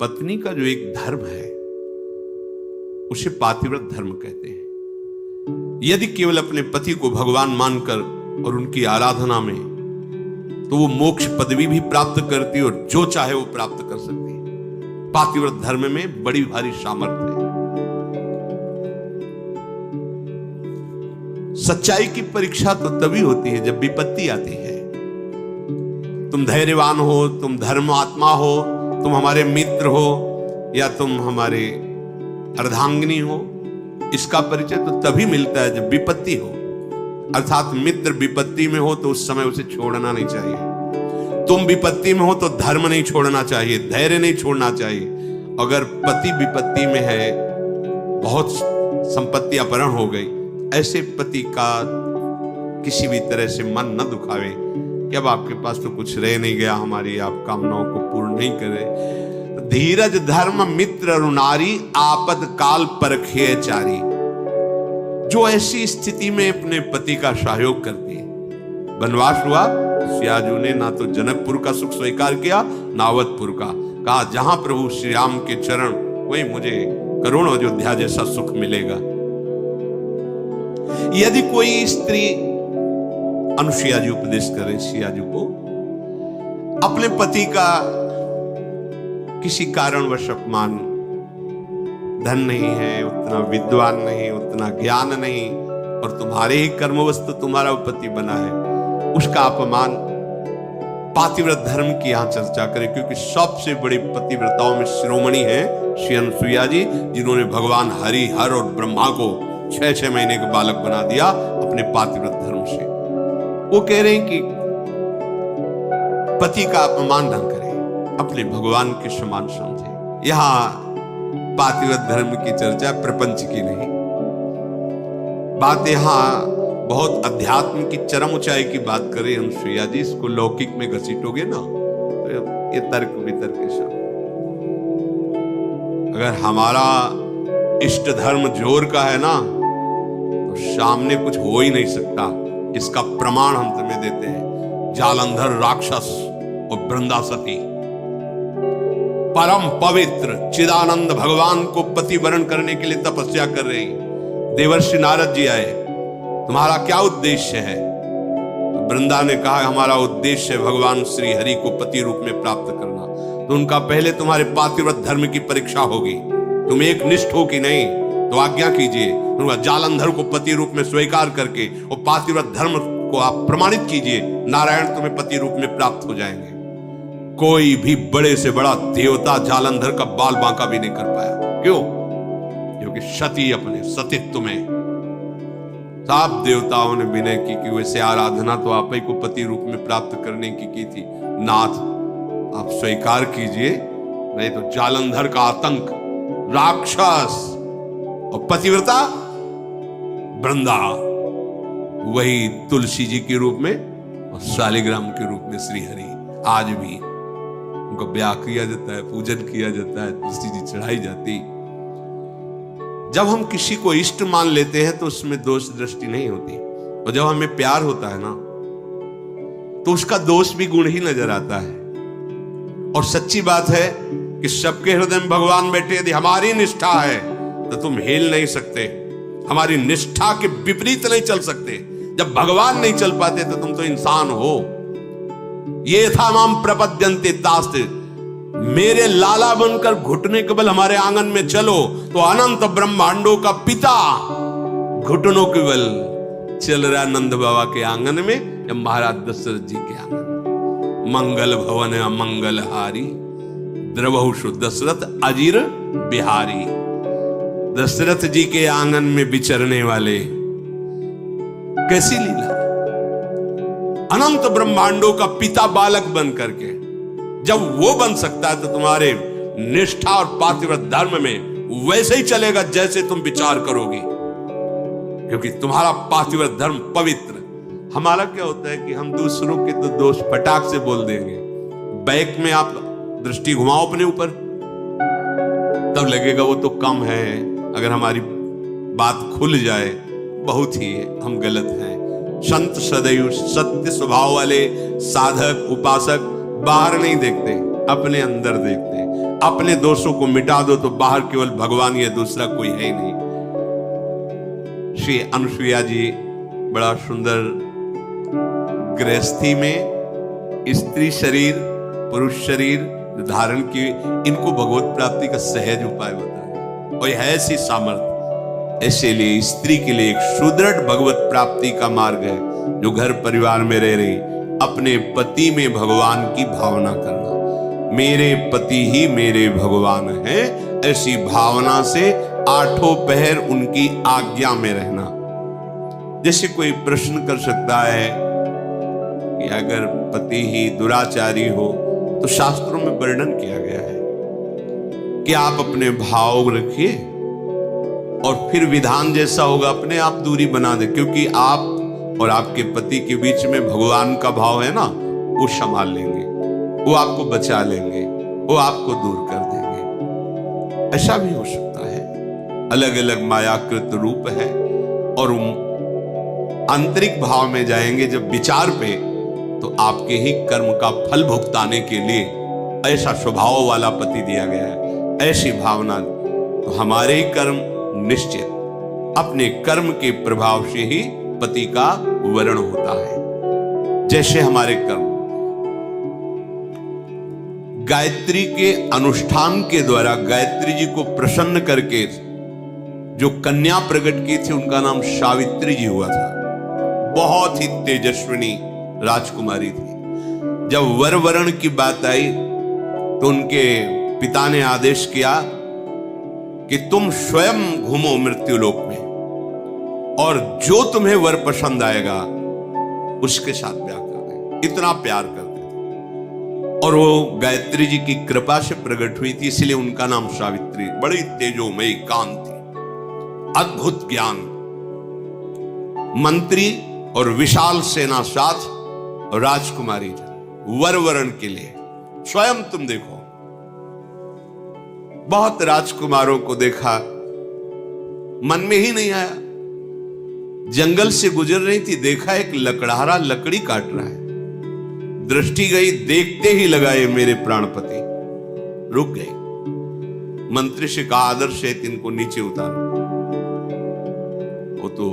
पत्नी का जो एक धर्म है उसे पातिव्रत धर्म कहते हैं। यदि केवल अपने पति को भगवान मानकर और उनकी आराधना में, तो वो मोक्ष पदवी भी प्राप्त करती है और जो चाहे वो प्राप्त कर सकती है। पातिव्रत धर्म में बड़ी भारी सामर्थ्य है। सच्चाई की परीक्षा तो तभी होती है जब विपत्ति आती है। तुम धैर्यवान हो, तुम धर्म आत्मा हो, तुम हमारे मित्र हो या तुम हमारे अर्धांगिनी हो, इसका परिचय तो तभी मिलता है जब विपत्ति हो। अर्थात मित्र विपत्ति में हो तो उस समय उसे छोड़ना नहीं चाहिए। तुम विपत्ति में हो तो धर्म नहीं छोड़ना चाहिए, धैर्य नहीं छोड़ना चाहिए। अगर पति विपत्ति में है, बहुत संपत्ति अपहरण हो गई, ऐसे पति का किसी भी तरह से मन न दुखावे कि अब आपके पास तो कुछ रह नहीं गया, हमारी आप कामनाओं को पूर्ण नहीं करे। धीरज धर्म मित्र अरुणारी, आपद काल परखे चारी। जो ऐसी स्थिति में अपने पति का सहयोग करती है। वनवास हुआ, सियाजू ने ना तो जनकपुर का सुख स्वीकार किया ना अवधपुर का। कहा जहां प्रभु श्री राम के चरण, वही मुझे करोड़ों अयोध्या जैसा सुख मिलेगा। यदि कोई स्त्री, अनुसुईया जी उपदेश करें सियाजू को, अपने पति का किसी कारणवश अपमान, धन नहीं है, उतना विद्वान नहीं, उतना ज्ञान नहीं, और तुम्हारे ही कर्मवस्तु तुम्हारा पति बना है, उसका अपमान, पातिव्रत धर्म की यहां चर्चा करें। क्योंकि सबसे बड़ी पतिव्रताओं में शिरोमणि है श्री अनुसुईया जी, जिन्होंने भगवान हरि, हर और ब्रह्मा को 6-6 महीने के बालक बना दिया अपने पातिव्रत धर्म से। वो कह रहे हैं कि पति का अपमान न करें, अपने भगवान के समान समझे। यहां पातिव्रत धर्म की चर्चा प्रपंच की नहीं, बात यहां बहुत अध्यात्म की चरम ऊंचाई की बात करें अनुसुईया जी। इसको लौकिक में घसीटोगे ना तो ये तर्क वितर्क के सब। अगर हमारा इष्ट धर्म जोर का है ना, तो सामने कुछ हो ही नहीं सकता। इसका प्रमाण हम तुम्हें देते हैं। जालंधर राक्षस और वृंदासती परम पवित्र चिदानंद भगवान को पति वरण करने के लिए तपस्या कर रही। देवर्षि नारद जी आए, तुम्हारा क्या उद्देश्य है? तो वृंदा ने कहा हमारा उद्देश्य है भगवान श्री हरि को पति रूप में प्राप्त करना। तो उनका पहले तुम्हारे पातिव्रत धर्म की परीक्षा होगी, तुम एक निष्ठ हो कि नहीं, तो आज्ञा कीजिए। उनका जालंधर को पति रूप में स्वीकार करके और पातिव्रत धर्म को आप प्रमाणित कीजिए, नारायण तुम्हें पति रूप में प्राप्त हो जाएंगे। कोई भी बड़े से बड़ा देवता जालंधर का बाल बांका भी नहीं कर पाया। क्यों? क्योंकि सती अपने सतीत्व में सब देवताओं ने विनय की कि वैसे आराधना तो आप ही को पति रूप में प्राप्त करने की थी। नाथ आप स्वीकार कीजिए, नहीं तो जालंधर का आतंक, राक्षस और पतिव्रता वृंदा, वही तुलसी जी के रूप में और शालिग्राम के रूप में श्री हरि। आज भी उनको ब्याह किया जाता है, पूजन किया जाता है, तुलसी जी चढ़ाई जाती। जब हम किसी को इष्ट मान लेते हैं तो उसमें दोष दृष्टि नहीं होती, और जब हमें प्यार होता है ना तो उसका दोष भी गुण ही नजर आता है। और सच्ची बात है कि सबके हृदय में भगवान बैठे। यदि हमारी निष्ठा है तो तुम हिल नहीं सकते, हमारी निष्ठा के विपरीत नहीं चल सकते। जब भगवान नहीं चल पाते तो तुम तो इंसान हो। ये था माम प्रपद्यन्ते तास्ते, मेरे लाला बनकर घुटने के बल हमारे आंगन में चलो तो अनंत ब्रह्मांडों का पिता घुटनों के बल चल रहा नंद बाबा के आंगन में या महाराज दशरथ जी के आंगन में। मंगल भवन अमंगल हारी, द्रवहुषु दशरथ अजीर बिहारी। दशरथ जी के आंगन में विचरने वाले, कैसी लीला! अनंत ब्रह्मांडों का पिता बालक बन करके जब वो बन सकता है तो तुम्हारे निष्ठा और पातिव्रत धर्म में वैसे ही चलेगा जैसे तुम विचार करोगे, क्योंकि तुम्हारा पातिव्रत धर्म पवित्र। हमारा क्या होता है कि हम दूसरों के तो दोष फटाक से बोल देंगे। बैक में आप दृष्टि घुमाओ अपने ऊपर, तब लगेगा वो तो कम है। अगर हमारी बात खुल जाए बहुत ही हम गलत हैं। संत सदैव सत्य स्वभाव वाले साधक उपासक बाहर नहीं देखते, अपने अंदर देखते। अपने दोषों को मिटा दो तो बाहर केवल भगवान ही है, दूसरा कोई है ही नहीं। श्री अनुसुईया जी बड़ा सुंदर गृहस्थी में स्त्री शरीर पुरुष शरीर धारण की, इनको भगवत प्राप्ति का सहज उपाय बताया और है ऐसी सामर्थ्य। ऐसे लिए स्त्री के लिए एक सुदृढ़ भगवत प्राप्ति का मार्ग है, जो घर परिवार में रह रही अपने पति में भगवान की भावना करना। मेरे पति ही मेरे भगवान हैं, ऐसी भावना से आठों पहर उनकी आज्ञा में रहना। जैसे कोई प्रश्न कर सकता है कि अगर पति ही दुराचारी हो तो शास्त्रों में वर्णन किया गया है कि आप अपने भाव रखिए और फिर विधान जैसा होगा अपने आप दूरी बना दे, क्योंकि आप और आपके पति के बीच में भगवान का भाव है ना, वो संभाल लेंगे, वो आपको बचा लेंगे, वो आपको दूर कर देंगे। ऐसा भी हो सकता है। अलग अलग मायाकृत रूप है और आंतरिक भाव में जाएंगे जब विचार पे, तो आपके ही कर्म का फल भुगताने के लिए ऐसा स्वभाव वाला पति दिया गया है, ऐसी भावना। तो हमारे ही कर्म निश्चित, अपने कर्म के प्रभाव से ही पति का वर्ण होता है, जैसे हमारे कर्म। गायत्री के अनुष्ठान के द्वारा गायत्री जी को प्रसन्न करके जो कन्या प्रकट की थी, उनका नाम सावित्री जी हुआ था। बहुत ही तेजस्विनी राजकुमारी थी। जब वर वरण की बात आई तो उनके पिता ने आदेश किया कि तुम स्वयं घूमो मृत्युलोक में और जो तुम्हें वर पसंद आएगा उसके साथ ब्याह कर दे। इतना प्यार करते थे और वो गायत्री जी की कृपा से प्रकट हुई थी, इसलिए उनका नाम सावित्री। बड़ी तेजोमयी कांति, अद्भुत ज्ञान, मंत्री और विशाल सेना साथ राजकुमारी वर वरण के लिए। स्वयं तुम देखो, बहुत राजकुमारों को देखा, मन में ही नहीं आया। जंगल से गुजर रही थी, देखा एक लकड़हारा लकड़ी काट रहा है, दृष्टि गई, देखते ही लगाए मेरे प्राणपति, रुक गए। मंत्री से कहा आदर से इनको नीचे उतारो। वो तो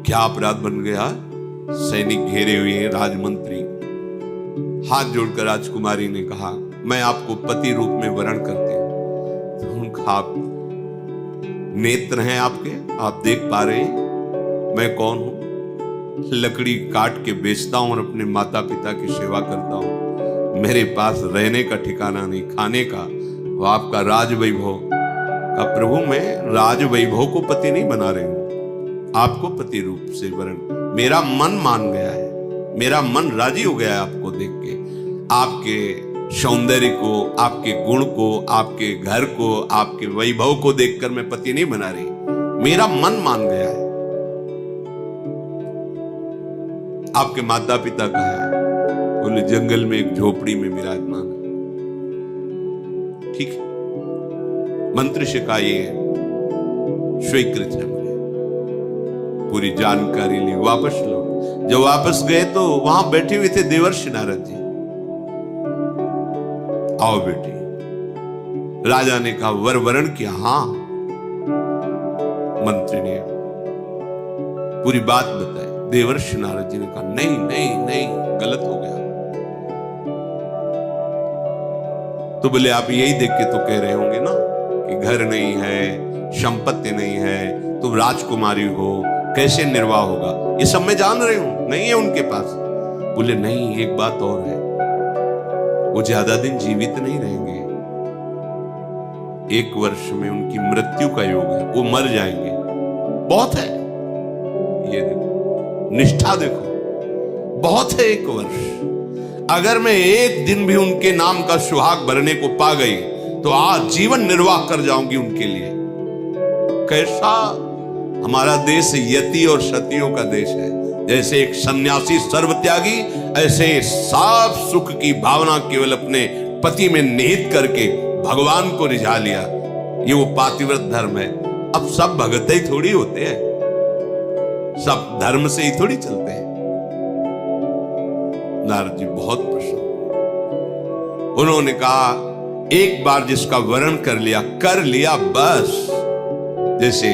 क्या अपराध बन गया, सैनिक घेरे हुए हैं, राजमंत्री। हाथ जोड़कर राजकुमारी ने कहा मैं आपको पति रूप में वरण करती हूं। तो उनका आप नेत्र हैं आपके, आप देख पा रहे हैं मैं कौन हूं। लकड़ी काट के बेचता हूं और अपने माता पिता की सेवा करता हूं। मेरे पास रहने का ठिकाना नहीं, खाने का। वो आपका राज वैभव का प्रभु, मैं राज वैभव को पति नहीं बना रही हूं, आपको पति रूप से वरण। मेरा मन मान गया है, मेरा मन राजी हो गया है आपको देख के, आपके सौंदर्य को, आपके गुण को, आपके घर को, आपके वैभव को देखकर मैं पति नहीं बना रही, मेरा मन मान गया है। आपके माता पिता कहाँ है? बोले जंगल में एक झोपड़ी में विराजमान है। ठीक है, मंत्री से कहा ये स्वीकृत है, मुझे पूरी जानकारी ली, वापस लो। जब वापस गए तो वहां बैठे हुए थे देवर्षि नारद जी। आओ बेटी। राजा ने कहा वर वरण किया? हाँ। मंत्री ने पूरी बात बताई। देवर्षि नारद जी ने कहा नहीं नहीं नहीं, गलत हो गया। तो बोले आप यही देख के तो कह रहे होंगे ना कि घर नहीं है, संपत्ति नहीं है, तुम राजकुमारी हो, कैसे निर्वाह होगा, ये सब मैं जान रही हूं, नहीं है उनके पास। बोले नहीं, एक बात और है, वो ज्यादा दिन जीवित नहीं रहेंगे, 1 वर्ष में उनकी मृत्यु का योग है, वो मर जाएंगे। बहुत है, ये देखो निष्ठा, देखो बहुत है 1 वर्ष। अगर मैं 1 दिन भी उनके नाम का सुहाग भरने को पा गई तो आज जीवन निर्वाह कर जाऊंगी उनके लिए। कैसा हमारा देश यति और सतियों का देश है। जैसे एक सन्यासी सर्वत्यागी, ऐसे साफ सुख की भावना केवल अपने पति में निहित करके भगवान को रिझा लिया। ये वो पातिव्रत धर्म है। अब सब भगत ही थोड़ी होते हैं, सब धर्म से ही थोड़ी चलते हैं। नारद जी बहुत प्रसन्न, उन्होंने कहा एक बार जिसका वरण कर लिया बस। जैसे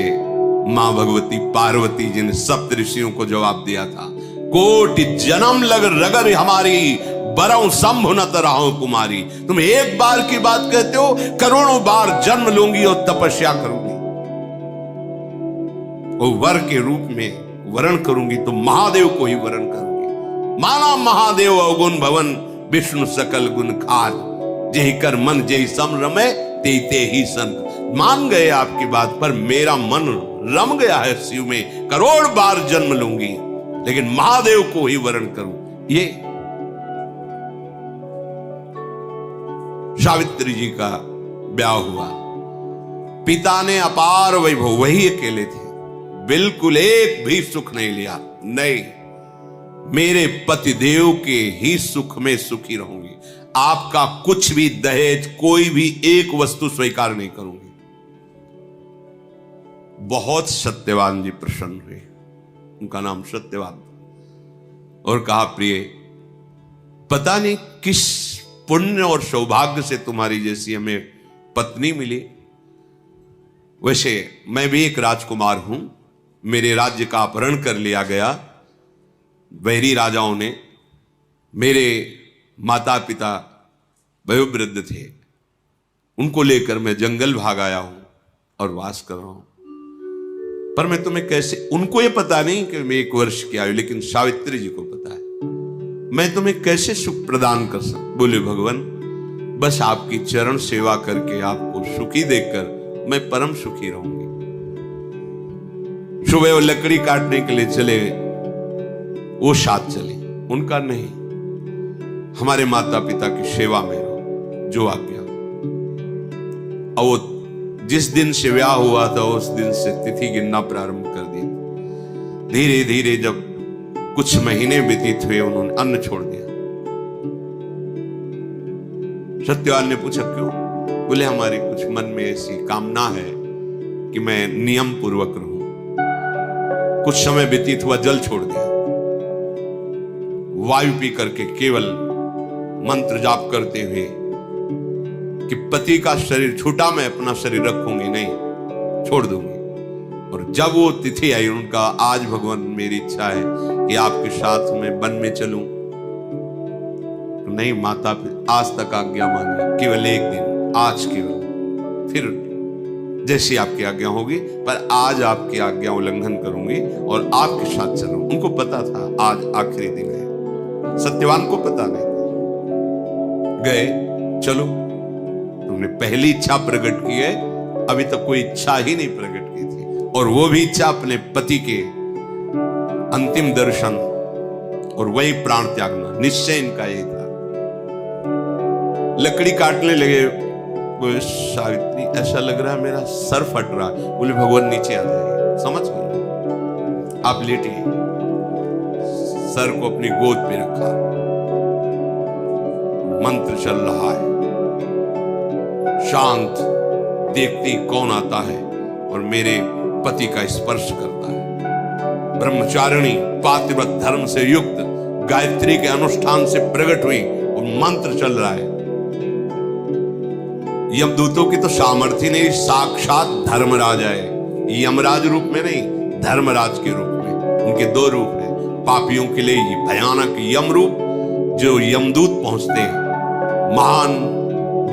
मां भगवती पार्वती जी ने सप्त ऋषियों को जवाब दिया था, कोटि जन्म लग रगर हमारी, बरऊ शंभु न तरहो कुमारी। तुम एक बार की बात कहते हो, करोड़ों बार जन्म लूंगी और तपस्या करूंगी, वो वर के रूप में वरण करूंगी तो महादेव को ही वरण करूंगी। माना महादेव अवगुण भवन, विष्णु सकल गुण खाद, जेहि कर मन जेहि सम रमे, ते ही संत। मान गए आपकी बात पर, मेरा मन रम गया है शिव में, करोड़ बार जन्म लूंगी लेकिन महादेव को ही वरण करूं। ये सावित्री जी का ब्याह हुआ, पिता ने अपार वैभव, वही अकेले थे, बिल्कुल एक भी सुख नहीं लिया। नहीं, मेरे पतिदेव के ही सुख में सुखी रहूंगी, आपका कुछ भी दहेज, कोई भी एक वस्तु स्वीकार नहीं करूंगी। बहुत सत्यवान जी प्रसन्न हुए, उनका नाम सत्यवान, और कहा प्रिय, पता नहीं किस पुण्य और सौभाग्य से तुम्हारी जैसी हमें पत्नी मिली। वैसे मैं भी एक राजकुमार हूं, मेरे राज्य का अपहरण कर लिया गया वैरी राजाओं ने। मेरे माता पिता वयोवृद्ध थे, उनको लेकर मैं जंगल भाग आया हूं और वास कर रहा हूं। पर मैं तुम्हें कैसे, उनको ये पता नहीं कि मैं 1 वर्ष की आयु, लेकिन सावित्री जी को पता है, मैं तुम्हें कैसे सुख प्रदान कर सकता। बोले भगवान, बस आपकी चरण सेवा करके आपको सुखी देखकर मैं परम सुखी रहूंगी। सुबह वो लकड़ी काटने के लिए चले, वो साथ चले, उनका नहीं, हमारे माता पिता की सेवा में रहो, जो आज्ञा। और वो जिस दिन से ब्याह हुआ था उस दिन से तिथि गिनना प्रारंभ कर दी। धीरे धीरे जब कुछ महीने व्यतीत हुए, उन्होंने अन्न छोड़ दिया। सत्यवान ने पूछा क्यों? बोले हमारी कुछ मन में ऐसी कामना है कि मैं नियम पूर्वक रहूं। कुछ समय व्यतीत हुआ, जल छोड़ दिया, वायु पी करके केवल मंत्र जाप करते हुए कि पति का शरीर छूटा, मैं अपना शरीर रखूंगी नहीं, छोड़ दूंगी। और जब वो तिथि आई, उनका आज भगवान मेरी इच्छा है कि आपके साथ मैं वन में चलूं। तो नहीं माता, आज तक आज्ञा मानी, केवल एक दिन, आज केवल, फिर जैसी आपकी आज्ञा होगी, पर आज आपकी आज्ञा उल्लंघन करूंगी और आपके साथ चलूं। उनको पता था आज आखिरी दिन है, सत्यवान को पता नहीं था। गए, चलो, तुमने पहली इच्छा प्रकट की है, अभी तक कोई इच्छा ही नहीं प्रकट की थी, और वो भी इच्छा अपने पति के अंतिम दर्शन और वही प्राण त्यागना, निश्चय इनका यही था। लकड़ी काटने लगे, सावित्री ऐसा लग रहा है मेरा सर फट रहा है। बोले भगवान नीचे आ जाइए, समझ गए, आप लेटिए। सर को अपनी गोद पे रखा, मंत्र चल रहा है, शांत, देखती कौन आता है और मेरे पति का स्पर्श करता है। ब्रह्मचारिणी पातिव्रत धर्म से युक्त गायत्री के अनुष्ठान से प्रकट हुई और मंत्र चल रहा है। यमदूतों की तो सामर्थ्य नहीं, साक्षात धर्मराज है, यमराज रूप में नहीं, धर्मराज के रूप में। उनके 2 रूप है, पापियों के लिए भयानक यम रूप, जो यमदूत पहुंचते हैं, महान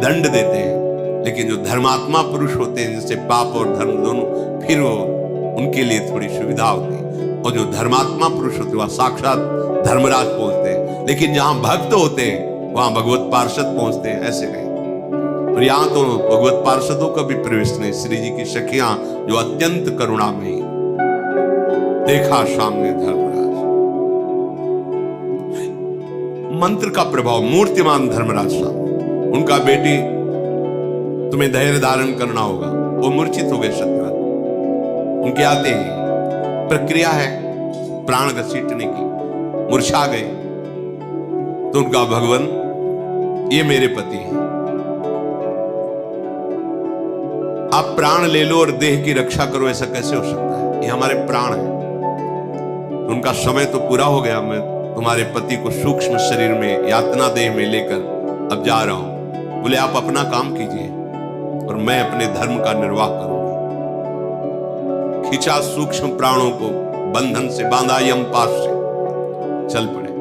दंड देते हैं, लेकिन जो धर्मात्मा पुरुष होते हैं, जिससे पाप और धर्म दोनों, फिर वो उनके लिए थोड़ी सुविधा होती है। और जो धर्मात्मा पुरुष होते हैं वह साक्षात धर्मराज पहुंचते हैं, लेकिन जहां भक्त होते हैं वहां भगवत पार्षद पहुंचते हैं, ऐसे नहीं। और यहां तो भगवत पार्षदों का भी प्रवेश नहीं। श्री जी की सखियां जो अत्यंत करुणामयी, देखा सामने धर्मराज, मंत्र का प्रभाव, मूर्तिमान धर्मराज सामने। उनका बेटी, तुम्हें धैर्य धारण करना होगा, वो मूर्छित हो गए सत्यवान। उनके आते ही प्रक्रिया है प्राण घसीटने की, मूर्छा गए। तो उनका भगवान, ये मेरे पति हैं, आप प्राण ले लो और देह की रक्षा करो, ऐसा कैसे हो सकता है? ये हमारे प्राण हैं। तो उनका समय तो पूरा हो गया, मैं तुम्हारे पति को सूक्ष्म शरीर में, यातना देह में लेकर अब जा रहा हूं। बोले आप अपना काम कीजिए और मैं अपने धर्म का निर्वाह करूंगा। खींचा सूक्ष्म प्राणों को, बंधन से बांधा यमपाश से, चल पड़े।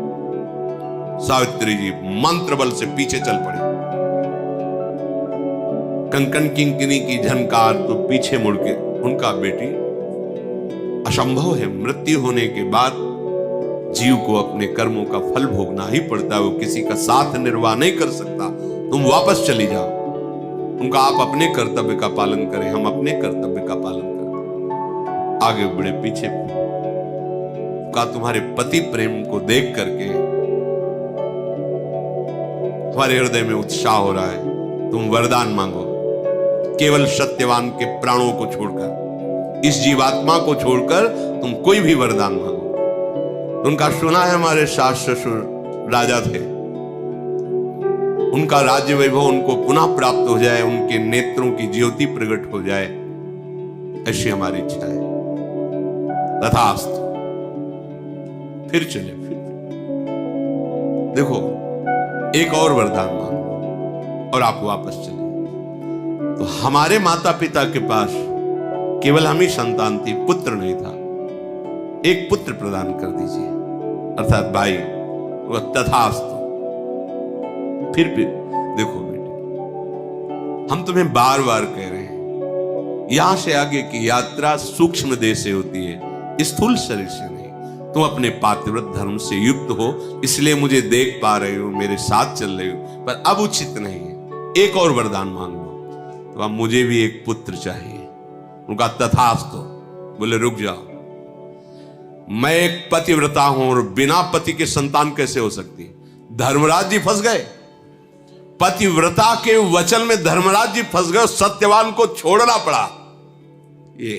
सावित्री जी मंत्र बल से पीछे चल पड़े। कंकन किंकिनी की झनकार तो पीछे मुड़ के, उनका बेटी असंभव है, मृत्यु होने के बाद जीव को अपने कर्मों का फल भोगना ही पड़ता है, वो किसी का साथ निर्वाह नहीं कर सकता। तुम वापस चली जाओ। उनका आप अपने कर्तव्य का पालन करें, हम अपने कर्तव्य का पालन करें। आगे बढ़े, पीछे का तुम्हारे पति प्रेम को देख करके हमारे हृदय में उत्साह हो रहा है। तुम वरदान मांगो, केवल सत्यवान के प्राणों को छोड़कर, इस जीवात्मा को छोड़कर तुम कोई भी वरदान मांगो। उनका सुना है हमारे सास ससुर राजा थे, उनका राज्य वैभव उनको पुनः प्राप्त हो जाए, उनके नेत्रों की ज्योति प्रकट हो जाए, ऐसी हमारी इच्छा है। तथास्तु। फिर चले, फिर देखो एक और वरदान मांगो और आप वापस चले। तो हमारे माता पिता के पास केवल हम ही संतान थी, पुत्र नहीं था। एक पुत्र प्रदान कर दीजिए, अर्थात भाई। वह तथास्तु। फिर देखो बेटे, हम तुम्हें बार बार कह रहे हैं, यहां से आगे की यात्रा सूक्ष्म देह से होती है, स्थूल शरीर से नहीं। तुम अपने पातिव्रत धर्म से युक्त हो, इसलिए मुझे देख पा रहे हो, मेरे साथ चल रहे हो, पर अब उचित नहीं है। एक और वरदान मांग लो। तो अब मुझे भी एक पुत्र चाहिए। उनका तथास्तु। बोले रुक जाओ, मैं एक पतिव्रता हूं और बिना पति के संतान कैसे हो सकती? धर्मराज जी फंस गए, पतिव्रता के वचन में धर्मराज जी फंस गए, सत्यवान को छोड़ना पड़ा। ये